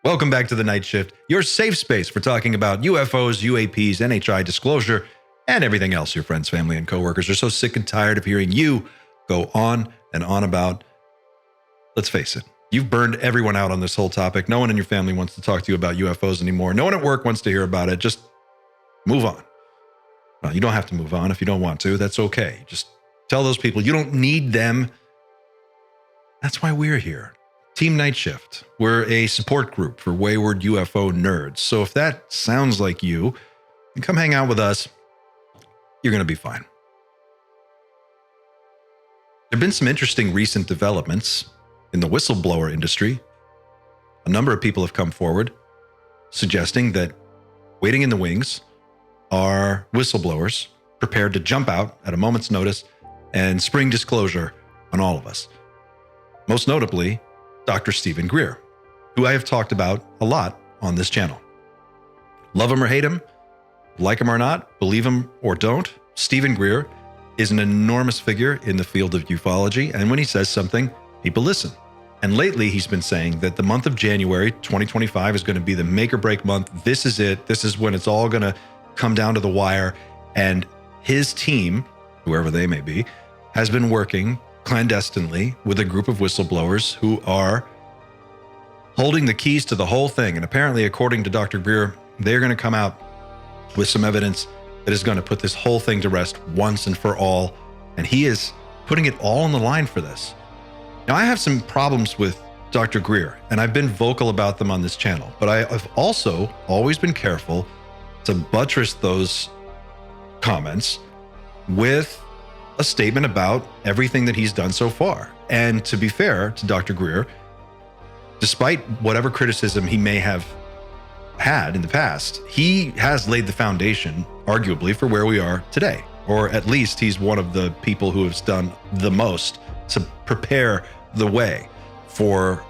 Welcome back to The Night Shift, your safe space for talking about UFOs, UAPs, NHI disclosure, and everything else your friends, family, and coworkers are so sick and tired of hearing you go on and on about. Let's face it, you've burned everyone out on this whole topic. No one in your family wants to talk to you about UFOs anymore. No one at work wants to hear about it. Just move on. Well, you don't have to move on if you don't want to. That's okay. Just tell those people you don't need them. That's why we're here. Team Night Shift. We're a support group for wayward UFO nerds. So if that sounds like you, then come hang out with us. You're going to be fine. There have been some interesting recent developments in the whistleblower industry. A number of people have come forward suggesting that waiting in the wings are whistleblowers prepared to jump out at a moment's notice and spring disclosure on all of us. Most notably, Dr. Stephen Greer, who I have talked about a lot on this channel. Love him or hate him, like him or not, believe him or don't, Stephen Greer is an enormous figure in the field of ufology, and when he says something, people listen. And lately, he's been saying that the month of January 2025 is going to be the make or break month. This is it. This is when it's all going to come down to the wire. And his team, whoever they may be, has been working clandestinely with a group of whistleblowers who are holding the keys to the whole thing. And apparently, according to Dr. Greer, they're going to come out with some evidence that is going to put this whole thing to rest once and for all. And he is putting it all on the line for this. Now, I have some problems with Dr. Greer, and I've been vocal about them on this channel, but I have also always been careful to buttress those comments with a statement about everything that he's done so far. And to be fair to Dr. Greer, despite whatever criticism he may have had in the past, he has laid the foundation, arguably, for where we are today. Or at least he's one of the people who has done the most to prepare the way for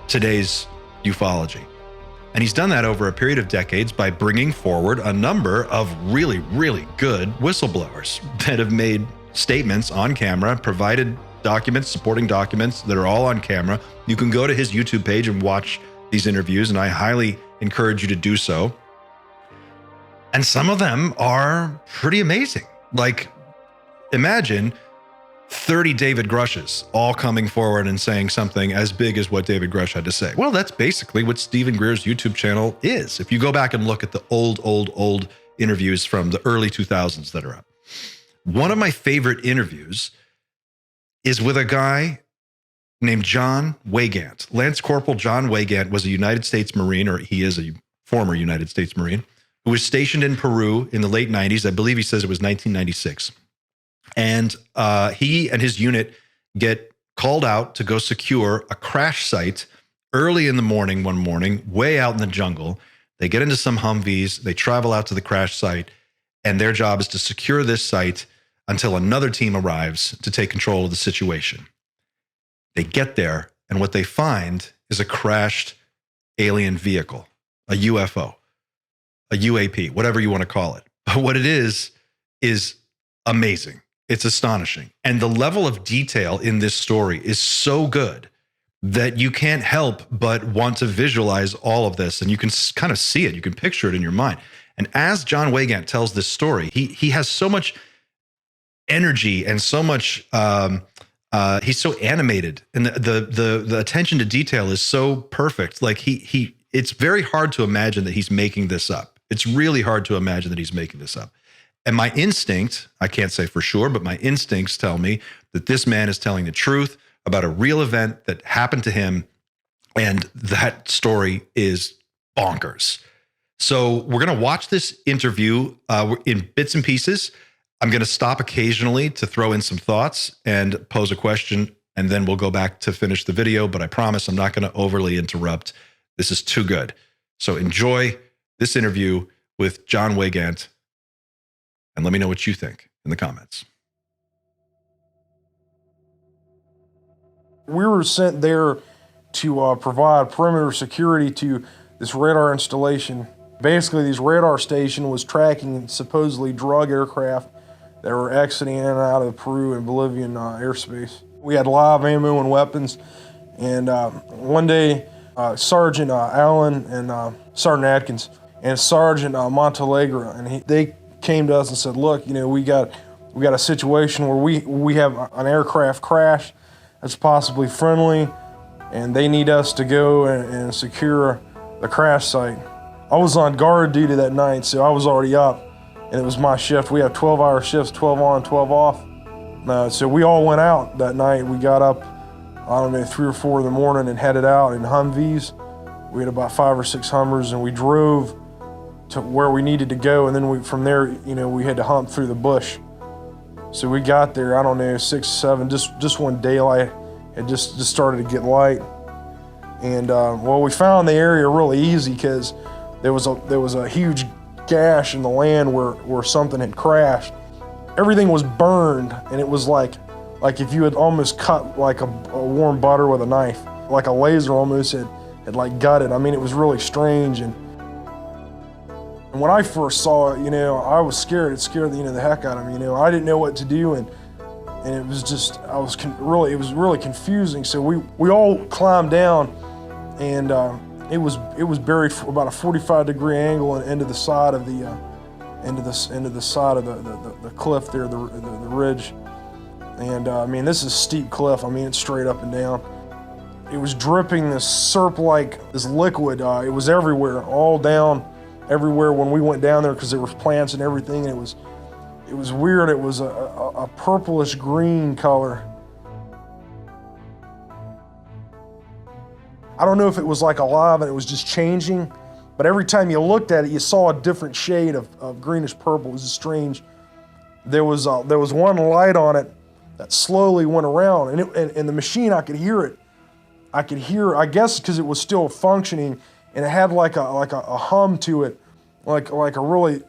today's ufology. And he's done that over a period of decades by bringing forward a number of really, really good whistleblowers that have made statements on camera, provided documents, supporting documents that are all on camera. You can go to his YouTube page and watch these interviews, and I highly encourage you to do so. And some of them are pretty amazing. Like, imagine 30 David Grushes all coming forward and saying something as big as what David Grush had to say. Well, that's basically what Stephen Greer's YouTube channel is. If you go back and look at the old interviews from the early 2000s that are up. One of my favorite interviews is with a guy named John Weygandt. Lance Corporal John Weygandt was a United States Marine, or he is a former United States Marine, who was stationed in Peru in the late 90s. I believe he says it was 1996. And he and his unit get called out to go secure a crash site early in the morning, one morning, way out in the jungle. They get into some Humvees, they travel out to the crash site, and their job is to secure this site until another team arrives to take control of the situation. They get there, and what they find is a crashed alien vehicle, a UFO, a UAP, whatever you want to call it. But what it is amazing. It's astonishing. And the level of detail in this story is so good that you can't help but want to visualize all of this. And you can kind of see it. You can picture it in your mind. And as John Weygandt tells this story, he has so much energy and so much, he's so animated. And the attention to detail is so perfect. Like it's very hard to imagine that he's making this up. It's really hard to imagine that he's making this up. And my instinct, I can't say for sure, but my instincts tell me that this man is telling the truth about a real event that happened to him. And that story is bonkers. So we're going to watch this interview in bits and pieces. I'm going to stop occasionally to throw in some thoughts and pose a question, and then we'll go back to finish the video. But I promise I'm not going to overly interrupt. This is too good. So enjoy this interview with John Weygandt. And let me know what you think in the comments. We were sent there to provide perimeter security to this radar installation. Basically, this radar station was tracking supposedly drug aircraft that were exiting in and out of Peru and Bolivian airspace. We had live ammo and weapons, and one day Sergeant Allen and Sergeant Atkins and Sergeant Montalegre, and they came to us and said, "Look, we got a situation where we have an aircraft crash that's possibly friendly, and they need us to go and secure the crash site." I was on guard duty that night, so I was already up, and it was my shift. We have 12-hour shifts, 12 on, 12 off. So we all went out that night. We got up, 3 or 4 in the morning and headed out in Humvees. We had about 5 or 6 Hummers, and we drove to where we needed to go, and then from there, we had to hump through the bush. So we got there, 6, 7, just when daylight had just started to get light. And we found the area really easy because there was a huge gash in the land where something had crashed. Everything was burned, and it was like if you had almost cut like a warm butter with a knife, like a laser almost had like gutted. It was really strange. And when I first saw it, I was scared. It scared the heck out of me. I didn't know what to do, and it was just it was really confusing. So we all climbed down, and it was buried for about a 45-degree angle and into the side of the the cliff there, the ridge. And this is a steep cliff. It's straight up and down. It was dripping this this liquid. It was everywhere, all down, everywhere when we went down there, because there was plants and everything. And it was weird. It was a purplish green color. I don't know if it was like alive and it was just changing, but every time you looked at it, you saw a different shade of greenish purple. It was just strange. There was one light on it that slowly went around, and the machine, I could hear it. I guess because it was still functioning, and it had like a hum to it, like a really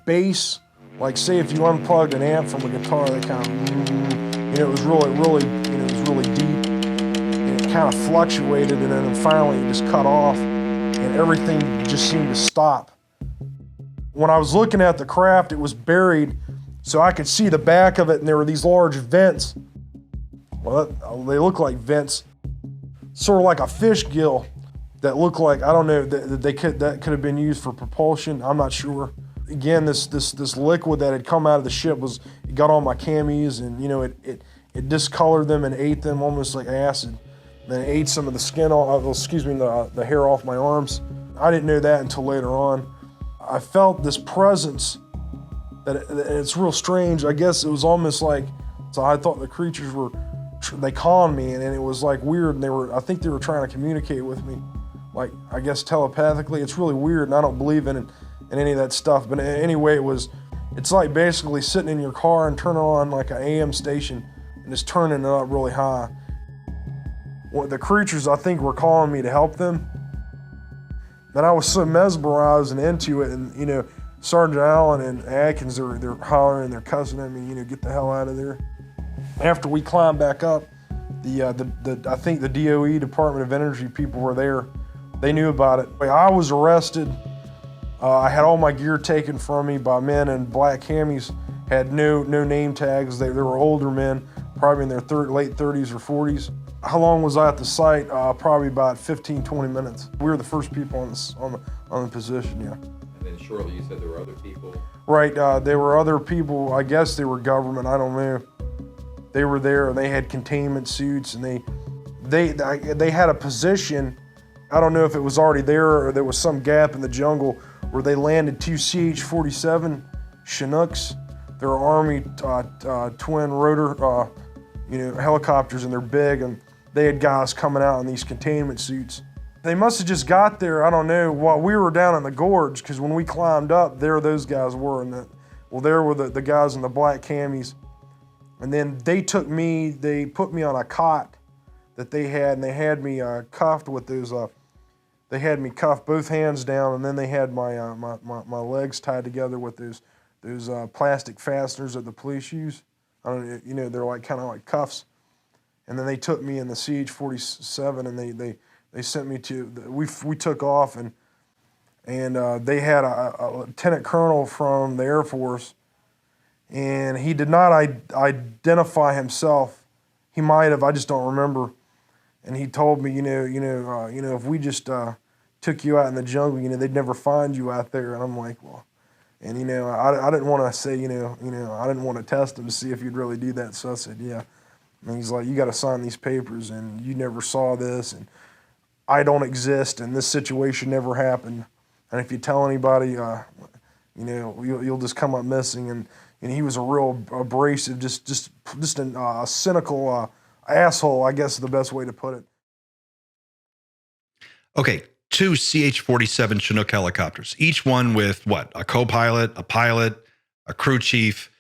bass, like say if you unplugged an amp from a guitar, that kind of, it was really deep. Kind of fluctuated, and then finally it just cut off, and everything just seemed to stop. When I was looking at the craft, it was buried, so I could see the back of it, and there were these large vents. Well, they look like vents, sort of like a fish gill that looked like, I don't know, that could have been used for propulsion. I'm not sure. Again, this liquid that had come out of the ship it got on my camis, and it discolored them and ate them almost like acid. Then it ate some of the skin off, the hair off my arms. I didn't know that until later on. I felt this presence it's real strange. I guess it was almost like, so I thought the creatures they called me, and it was like weird, and I think they were trying to communicate with me, like, I guess telepathically. It's really weird, and I don't believe in any of that stuff. But anyway, it's like basically sitting in your car and turning on like an AM station and just turning it up really high. The creatures, I think, were calling me to help them. And I was so mesmerized and into it, and Sergeant Allen and Atkins, they're hollering, they're cussing at me, get the hell out of there. After we climbed back up, I think the DOE, Department of Energy people were there. They knew about it. I was arrested. I had all my gear taken from me by men in black camis, had no name tags. They were older men, probably in their late 30s or 40s. How long was I at the site? Probably about 15, 20 minutes. We were the first people on the position, yeah. And then shortly you said there were other people? Right, there were other people. I guess they were government, I don't know. They were there, and they had containment suits, and they had a position. I don't know if it was already there or there was some gap in the jungle where they landed 2 CH-47 Chinooks. They're Army twin rotor helicopters, and they're big, and they had guys coming out in these containment suits. They must have just got there, I don't know, while we were down in the gorge, because when we climbed up, there those guys were, there were the guys in the black camis. And then they put me on a cot that they had, and they had me cuffed with those, they had me cuffed both hands down, and then they had my legs tied together with those plastic fasteners that the police use. I don't know, they're like kind of like cuffs. And then they took me in the CH-47, and they sent me to, we took off, and they had a lieutenant colonel from the Air Force, and he did not identify himself. He might have, I just don't remember. And he told me, if we just took you out in the jungle, they'd never find you out there. And I'm like, well, and I didn't want to say, I didn't want to test him to see if he'd really do that. So I said, yeah. And he's like, you got to sign these papers, and you never saw this, and I don't exist, and this situation never happened. And if you tell anybody, you'll just come up missing. And he was a real abrasive, just a cynical asshole, I guess is the best way to put it. Okay, 2 CH-47 Chinook helicopters, each one with what? A co-pilot, a pilot, a crew chief.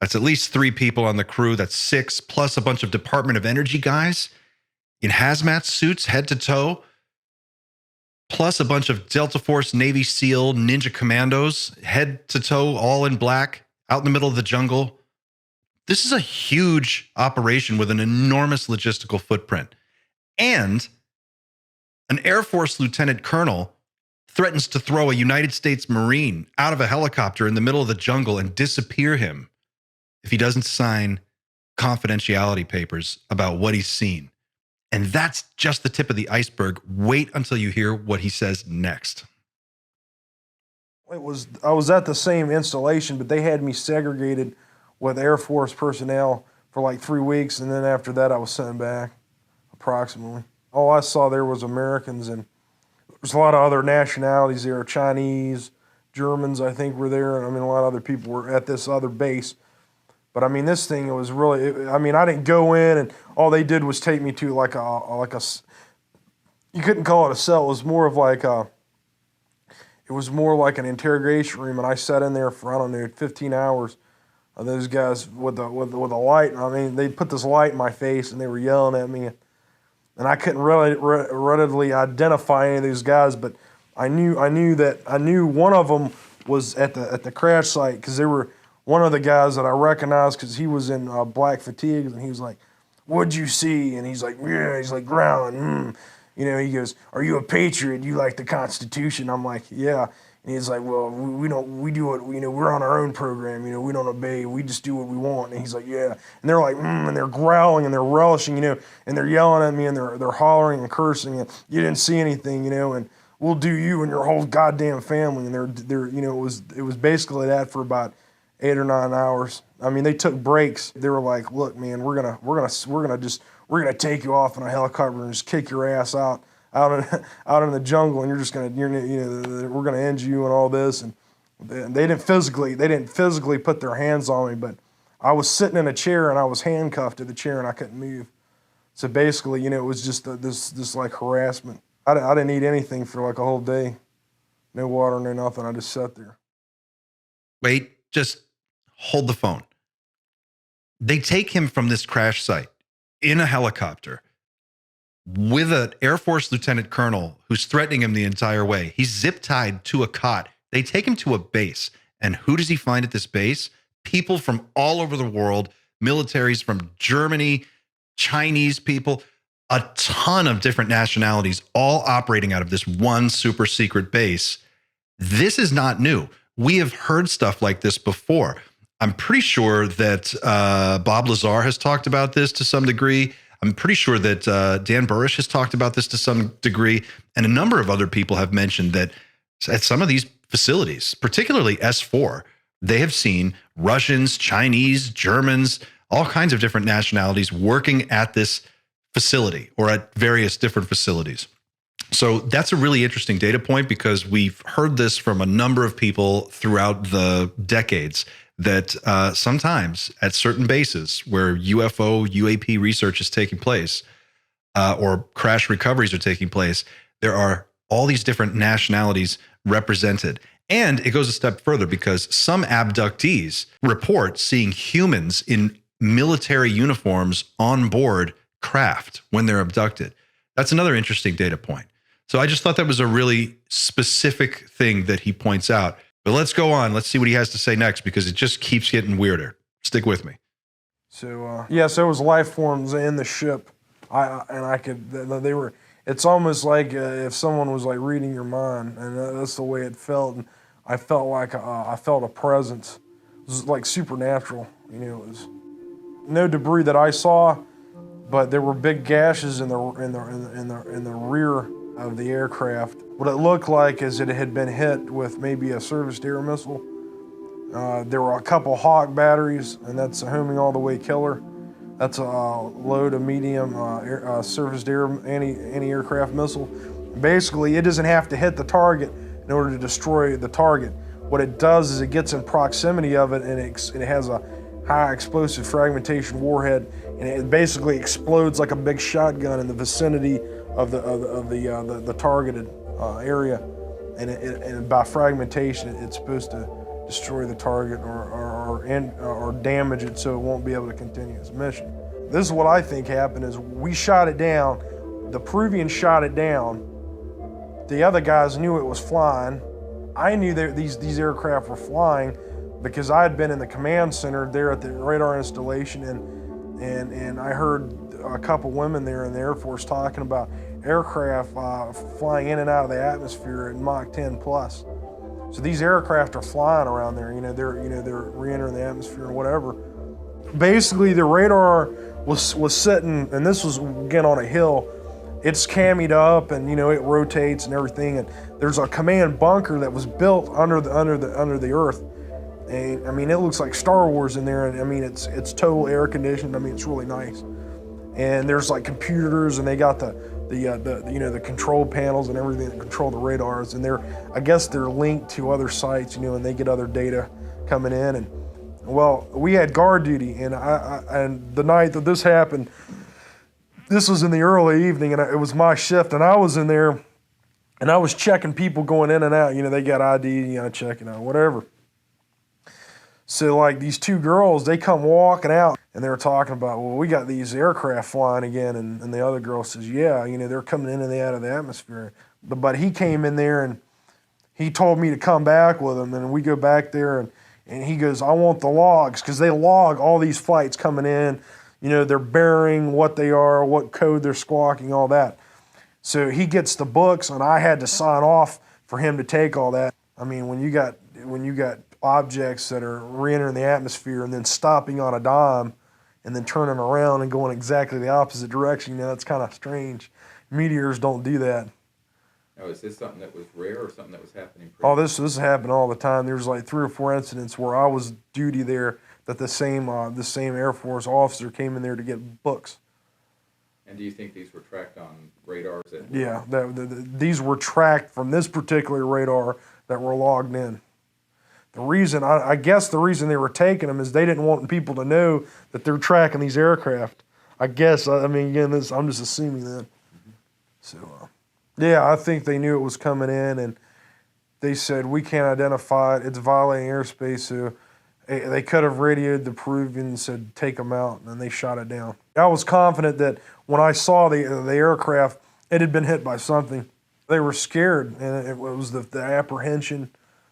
That's at least 3 people on the crew. That's 6, plus a bunch of Department of Energy guys in hazmat suits, head to toe, plus a bunch of Delta Force, Navy SEAL, Ninja Commandos, head to toe, all in black, out in the middle of the jungle. This is a huge operation with an enormous logistical footprint. And an Air Force lieutenant colonel threatens to throw a United States Marine out of a helicopter in the middle of the jungle and disappear him if he doesn't sign confidentiality papers about what he's seen. And that's just the tip of the iceberg. Wait until you hear what he says next. I was at the same installation, but they had me segregated with Air Force personnel for like 3 weeks, and then after that I was sent back, approximately. All I saw there was Americans, and there's a lot of other nationalities there, Chinese, Germans I think were there, and a lot of other people were at this other base. But this thing, it was really, I didn't go in, and all they did was take me to like a you couldn't call it a cell, it was more of like it was more like an interrogation room, and I sat in there for, 15 hours. Those guys with a light, they put this light in my face, and they were yelling at me, and I couldn't really readily identify any of these guys, but I knew one of them was at the crash site, because they were one of the guys that I recognized, because he was in black fatigues, and he was like, "What'd you see?" And he's like, "Yeah," he's like growling. He goes, "Are you a patriot? You like the Constitution?" I'm like, "Yeah." And he's like, "Well, we do it, we're on our own program, we don't obey, we just do what we want." And he's like, "Yeah." And they're like, and they're growling and they're relishing, and they're yelling at me, and they're hollering and cursing, and you didn't see anything, and we'll do you and your whole goddamn family. And they're it was basically that for about 8 or 9 hours. They took breaks. They were like, "Look, man, we're gonna take you off in a helicopter and just kick your ass out in the jungle, and we're gonna end you and all this." And they didn't physically put their hands on me, but I was sitting in a chair and I was handcuffed to the chair and I couldn't move. So basically, it was just this like harassment. I didn't eat anything for like a whole day. No water, no nothing. I just sat there. Wait, just hold the phone. They take him from this crash site in a helicopter with an Air Force lieutenant colonel who's threatening him the entire way. He's zip tied to a cot. They take him to a base. And who does he find at this base? People from all over the world, militaries from Germany, Chinese people, a ton of different nationalities, all operating out of this one super secret base. This is not new. We have heard stuff like this before. I'm pretty sure that Bob Lazar has talked about this to some degree. I'm pretty sure that Dan Burrish has talked about this to some degree. And a number of other people have mentioned that at some of these facilities, particularly S4, they have seen Russians, Chinese, Germans, all kinds of different nationalities working at this facility or at various different facilities. So that's a really interesting data point, because we've heard this from a number of people throughout the decades that sometimes at certain bases where UFO, UAP research is taking place or crash recoveries are taking place, there are all these different nationalities represented. And it goes a step further, because some abductees report seeing humans in military uniforms on board craft when they're abducted. That's another interesting data point. So I just thought that was a really specific thing that he points out. But let's go on. Let's see what he has to say next, because it just keeps getting weirder. Stick with me. So yes, there was life forms in the ship. They were. It's almost like if someone was like reading your mind, and that's the way it felt. And I felt like I felt a presence. It was like supernatural. It was no debris that I saw. but there were big gashes in the rear of the aircraft. What it looked like is that it had been hit with maybe a surface-to-air missile. There were a couple Hawk batteries, and that's a homing all-the-way killer. That's a low to medium surface-to-air anti-aircraft missile. Basically, it doesn't have to hit the target in order to destroy the target. What it does is it gets in proximity of it, and it has a high explosive fragmentation warhead, and it basically explodes like a big shotgun in the vicinity of the targeted area. And by fragmentation, it's supposed to destroy the target or damage it so it won't be able to continue its mission. This is what I think happened: is we shot it down. The Peruvian shot it down. The other guys knew it was flying. I knew that these aircraft were flying because I had been in the command center there at the radar installation, and I heard a couple women there in the Air Force talking about aircraft flying in and out of the atmosphere at Mach 10 plus. So these aircraft are flying around there. They're re-entering the atmosphere and whatever. Basically, the radar was sitting, and this was again on a hill. It's cammied up, and it rotates and everything. And there's a command bunker that was built under the earth. And I mean, it looks like Star Wars in there. And I mean, it's total air conditioned. I mean, it's really nice. And there's like computers, and they got the control panels and everything that control the radars. And I guess they're linked to other sites, and they get other data coming in. And well, we had guard duty, and and the night that this happened, this was in the early evening, and it was my shift, and I was in there, and I was checking people going in and out. They got ID, checking out, whatever. So like these two girls, they come walking out, and they were talking about, well, we got these aircraft flying again, and the other girl says, yeah, they're coming in and out of the atmosphere. But he came in there, and he told me to come back with him, and we go back there, and he goes, I want the logs, because they log all these flights coming in, their bearing, what they are, what code they're squawking, all that. So he gets the books, and I had to sign off for him to take all that. I mean, when you got objects that are re-entering the atmosphere and then stopping on a dime and then turning around and going exactly the opposite direction, that's kind of strange. Meteors don't do that. Now, is this something that was rare or something that was happening? Oh, this happened all the time. There's like 3 or 4 incidents where I was duty there that the same Air Force officer came in there to get books. And do you think these were tracked on radars? Yeah, these were tracked from this particular radar that were logged in. The reason, I guess the reason they were taking them is they didn't want people to know that they're tracking these aircraft. I guess, I mean, again, I'm just assuming that. Mm-hmm. So, yeah, I think they knew it was coming in, and they said, we can't identify it. It's violating airspace, so they could have radioed the Peruvian and said, take them out, and then they shot it down. I was confident that when I saw the aircraft, it had been hit by something. They were scared, and it was the apprehension,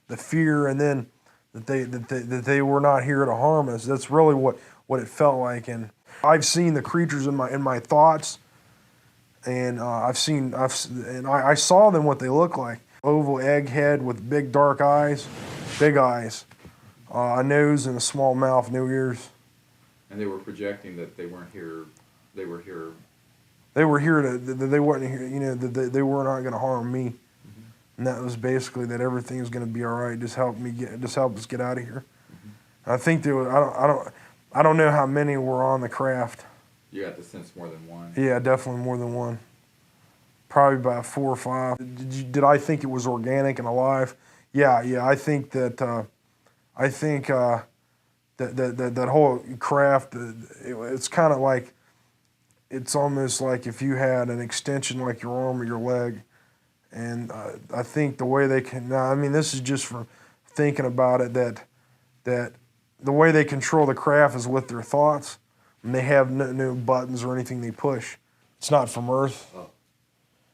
the fear, and then that they were not here to harm us. That's really what it felt like. And I've seen the creatures in my thoughts, and I saw them what they look like. Oval egg head with big dark eyes, big eyes, a nose and a small mouth, no ears. And they were projecting that they weren't here. They were here. They were here they weren't here. They were not going to harm me. Mm-hmm. And that was basically that everything was going to be all right. Just help us get out of here. Mm-hmm. I think there was. I don't know how many were on the craft. You got the sense more than one. Yeah, definitely more than one. Probably about 4 or 5. Did I think it was organic and alive? Yeah. I think that. That whole craft. It's kind of like. It's almost like if you had an extension like your arm or your leg, and I think the way they can. I mean, this is just from thinking about it. That the way they control the craft is with their thoughts, and they have no buttons or anything they push. It's not from Earth. Oh.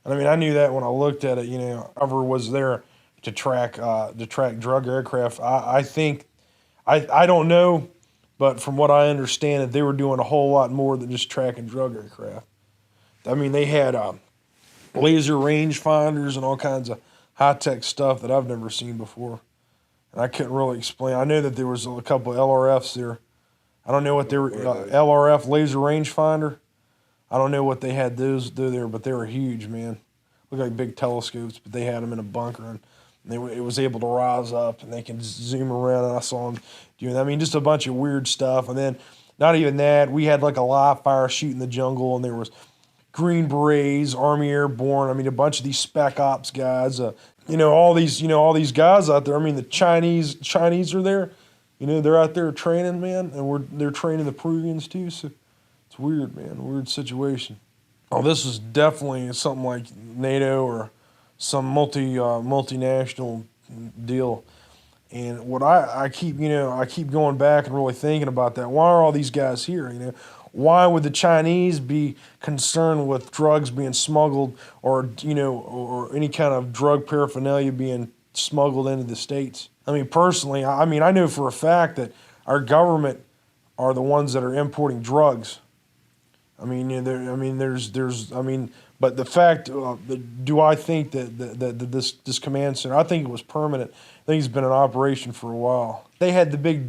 And I mean, I knew that when I looked at it. Whoever was there to track drug aircraft. I think, I don't know, but from what I understand, that they were doing a whole lot more than just tracking drug aircraft. I mean, they had laser rangefinders and all kinds of high-tech stuff that I've never seen before. And I couldn't really explain. I know that there was a couple of LRFs there. I don't know what they were, LRF laser rangefinder. I don't know what they had those there, but they were huge, man. Looked like big telescopes, but they had them in a bunker, and it was able to rise up, and they can zoom around, and I saw them doing that. I mean, just a bunch of weird stuff. And then, not even that, we had like a live fire shoot in the jungle, and there was Green Berets, Army Airborne. I mean, a bunch of these spec ops guys. All these guys out there. I mean, the Chinese are there. They're out there training, man, and they're training the Peruvians too. So it's weird, man. Weird situation. Oh, this is definitely something like NATO or some multinational deal. And what I keep going back and really thinking about that. Why are all these guys here? Why would the Chinese be concerned with drugs being smuggled or any kind of drug paraphernalia being smuggled into the States? I mean, personally, I know for a fact that our government are the ones that are importing drugs. But the fact, do I think that this command center? I think it was permanent. I think it's been in operation for a while. They had the big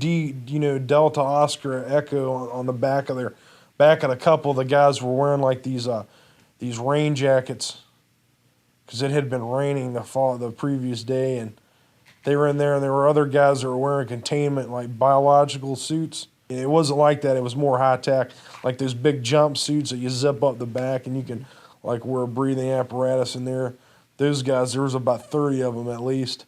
Delta Oscar Echo on the back of a couple of the guys were wearing like these rain jackets because it had been raining the previous day, and they were in there, and there were other guys that were wearing containment like biological suits. It wasn't like that. It was more high tech, like those big jumpsuits that you zip up the back and you can like wear a breathing apparatus in there. Those guys, there was about 30 of them at least,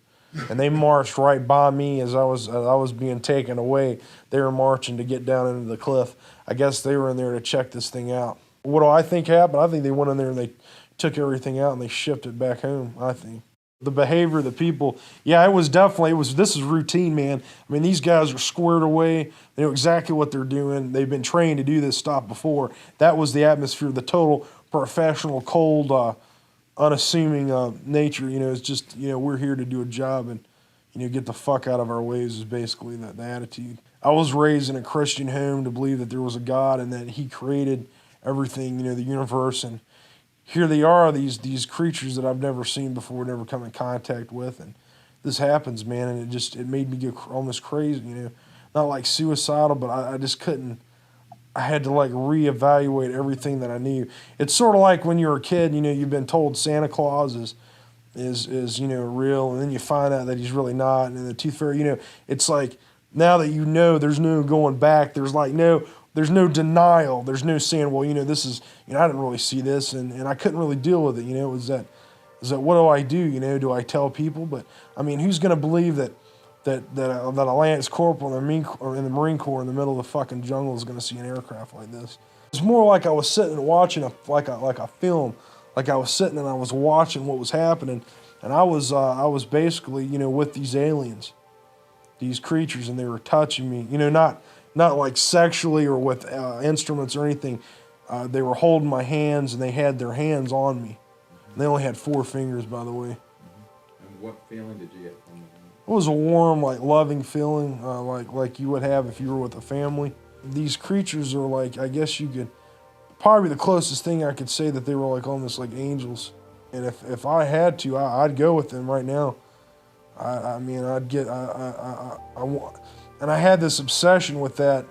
and they marched right by me as I was being taken away. They were marching to get down into the cliff. I guess they were in there to check this thing out. What do I think happened? I think they went in there and they took everything out and they shipped it back home, I think. The behavior of the people, yeah, this is routine, man. I mean, these guys are squared away. They know exactly what they're doing. They've been trained to do this stuff before. That was the atmosphere, the total professional, cold, unassuming nature. It's just, we're here to do a job and, get the fuck out of our ways is basically the attitude. I was raised in a Christian home to believe that there was a God and that he created everything, the universe, and here they are, these creatures that I've never seen before, never come in contact with, and this happens, man, and it made me get almost crazy, not like suicidal, but I just couldn't. I had to like reevaluate everything that I knew. It's sort of like when you're a kid, you've been told Santa Claus is real, and then you find out that he's really not, and then the Tooth Fairy, it's like now that there's no going back. There's no denial. There's no saying, well, this is, I didn't really see this, and I couldn't really deal with it. Is that what do I do? Do I tell people? But I mean, who's going to believe that a Lance Corporal in the Marine Corps in the middle of the fucking jungle is going to see an aircraft like this? It's more like I was sitting and watching a film, like I was sitting and I was watching what was happening, and I was basically with these aliens, these creatures, and they were touching me, not like sexually or with instruments or anything. They were holding my hands, and they had their hands on me. And they only had 4 fingers, by the way. And what feeling did you get from them? It was a warm, like loving feeling, like you would have if you were with a family. These creatures are like, I guess you could, probably the closest thing I could say that they were like almost like angels. And if I had to, I'd go with them right now. And I had this obsession with that,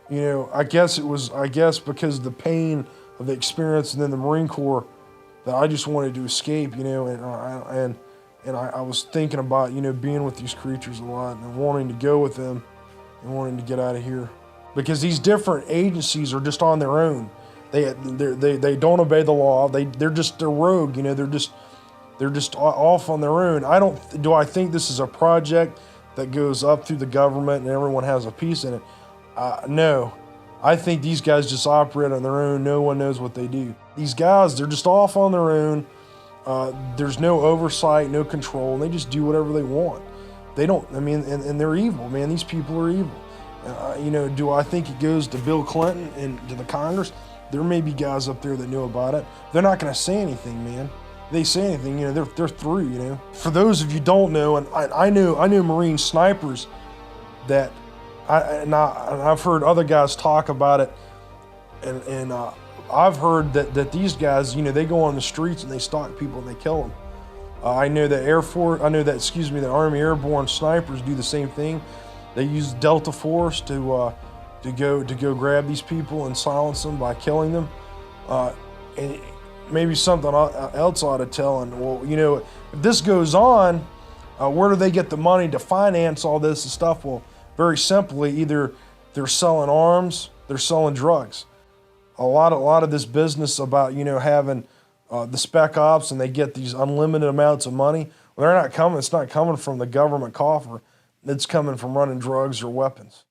I guess because of the pain of the experience and then the Marine Corps, that I just wanted to escape, and I was thinking about, being with these creatures a lot and wanting to go with them and wanting to get out of here. Because these different agencies are just on their own. They don't obey the law. They're rogue, they're just off on their own. Do I think this is a project that goes up through the government and everyone has a piece in it? No. I think these guys just operate on their own. No one knows what they do. These guys, they're just off on their own. There's no oversight, no control, and they just do whatever they want. They don't, and they're evil, man. These people are evil. Do I think it goes to Bill Clinton and to the Congress? There may be guys up there that know about it. They're not going to say anything, man. If they say anything, they're through, For those of you who don't know, and I knew Marine snipers that, I've heard other guys talk about it, and I've heard that these guys, they go on the streets and they stalk people and they kill them. I know that the Army Airborne snipers do the same thing. They use Delta Force to go grab these people and silence them by killing them. And maybe something else ought to tell. And well, you know, if this goes on, where do they get the money to finance all this stuff? Well, very simply, either they're selling arms, they're selling drugs. A lot of this business about, you know, having the spec ops and they get these unlimited amounts of money. Well, they're not coming. It's not coming from the government coffer. It's coming from running drugs or weapons.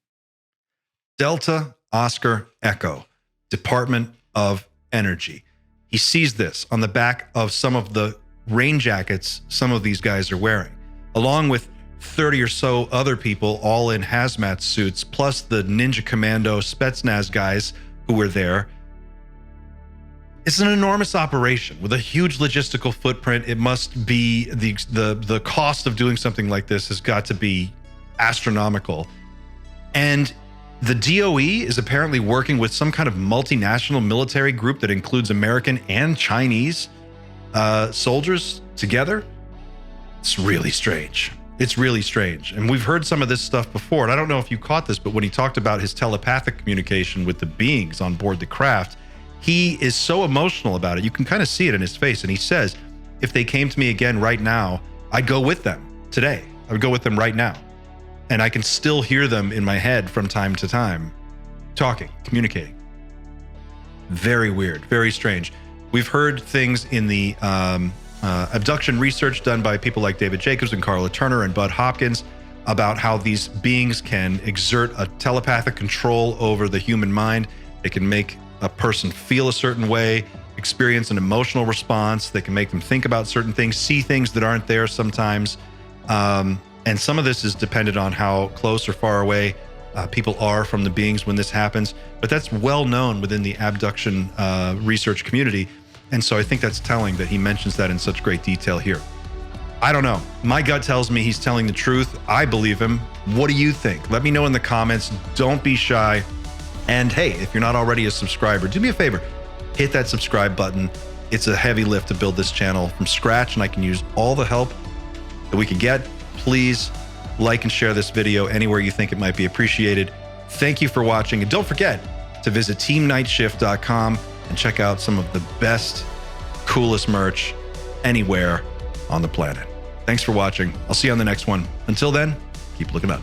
Delta Oscar Echo, Department of Energy. He sees this on the back of some of the rain jackets some of these guys are wearing, along with 30 or so other people all in hazmat suits, plus the Ninja Commando Spetsnaz guys who were there. It's an enormous operation with a huge logistical footprint. It must be the cost of doing something like this has got to be astronomical. And the DOE is apparently working with some kind of multinational military group that includes American and Chinese soldiers together. It's really strange. It's really strange. And we've heard some of this stuff before. And I don't know if you caught this, but when he talked about his telepathic communication with the beings on board the craft, he is so emotional about it. You can kind of see it in his face. And he says, if they came to me again right now, I'd go with them today. I would go with them right now. And I can still hear them in my head from time to time, talking, communicating. Very weird, very strange. We've heard things in the abduction research done by people like David Jacobs and Carla Turner and Bud Hopkins about how these beings can exert a telepathic control over the human mind. They can make a person feel a certain way, experience an emotional response. They can make them think about certain things, see things that aren't there sometimes. And some of this is dependent on how close or far away people are from the beings when this happens. But that's well known within the abduction research community. And so I think that's telling that he mentions that in such great detail here. I don't know. My gut tells me he's telling the truth. I believe him. What do you think? Let me know in the comments. Don't be shy. And hey, if you're not already a subscriber, do me a favor. Hit that subscribe button. It's a heavy lift to build this channel from scratch, and I can use all the help that we can get. Please like and share this video anywhere you think it might be appreciated. Thank you for watching. And don't forget to visit teamnightshift.com and check out some of the best, coolest merch anywhere on the planet. Thanks for watching. I'll see you on the next one. Until then, keep looking up.